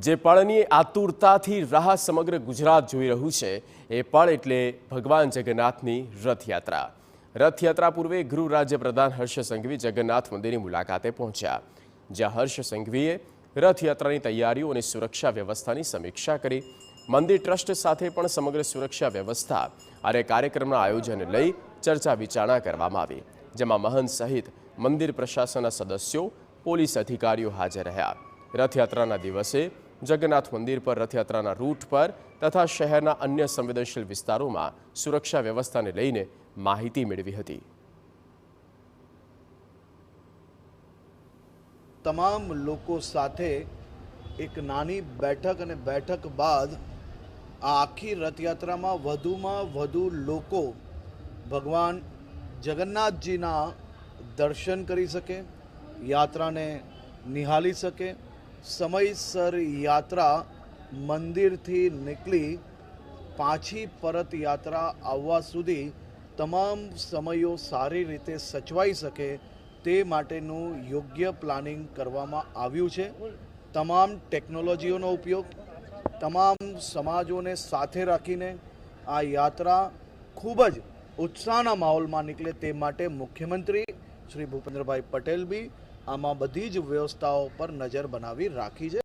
જે પળની આતુરતાથી રાહ સમગ્ર ગુજરાત જોઈ રહ્યું છે એ પળ એટલે ભગવાન જગન્નાથની રથયાત્રા। રથયાત્રા પૂર્વે ગૃહ રાજ્ય પ્રધાન હર્ષ સંઘવી જગન્નાથ મંદિરની મુલાકાતે પહોંચ્યા, જ્યાં હર્ષ સંઘવીએ રથયાત્રાની તૈયારીઓ અને સુરક્ષા વ્યવસ્થાની સમીક્ષા કરી। મંદિર ટ્રસ્ટ સાથે પણ સમગ્ર સુરક્ષા વ્યવસ્થા અને કાર્યક્રમના આયોજન લઈ ચર્ચા વિચારણા કરવામાં આવી, જેમાં મહંત સહિત મંદિર પ્રશાસનના સદસ્યો, પોલીસ અધિકારીઓ હાજર રહ્યા। રથયાત્રાના દિવસે જગન્નાથ મંદિર પર રથયાત્રાના રૂટ પર તથા શહેરના અન્ય સંવેદનશીલ વિસ્તારોમાં સુરક્ષા વ્યવસ્થાને લઈને માહિતી મેળવી હતી। તમામ લોકો સાથે એક નાની બેઠક અને બેઠક બાદ આ આખી રથયાત્રામાં વધુમાં વધુ લોકો ભગવાન જગન્નાથજીના દર્શન કરી શકે, યાત્રાને નિહાળી શકે। સમયસર યાત્રા મંદિરથી નીકળી પાછી પરત યાત્રા આવવા સુધી તમામ સમયો સારી રીતે સચવાઈ શકે તે માટેનું યોગ્ય પ્લાનિંગ કરવામાં આવ્યું છે। તમામ ટેકનોલોજીઓનો ઉપયોગ, તમામ સમાજોને સાથે રાખીને આ યાત્રા ખૂબ જ ઉત્સાહના માહોલમાં નીકળે તે માટે મુખ્યમંત્રી શ્રી ભૂપેન્દ્રભાઈ પટેલ બી આમાં બધી જ વ્યવસ્થાઓ પર નજર બનાવી રાખી છે।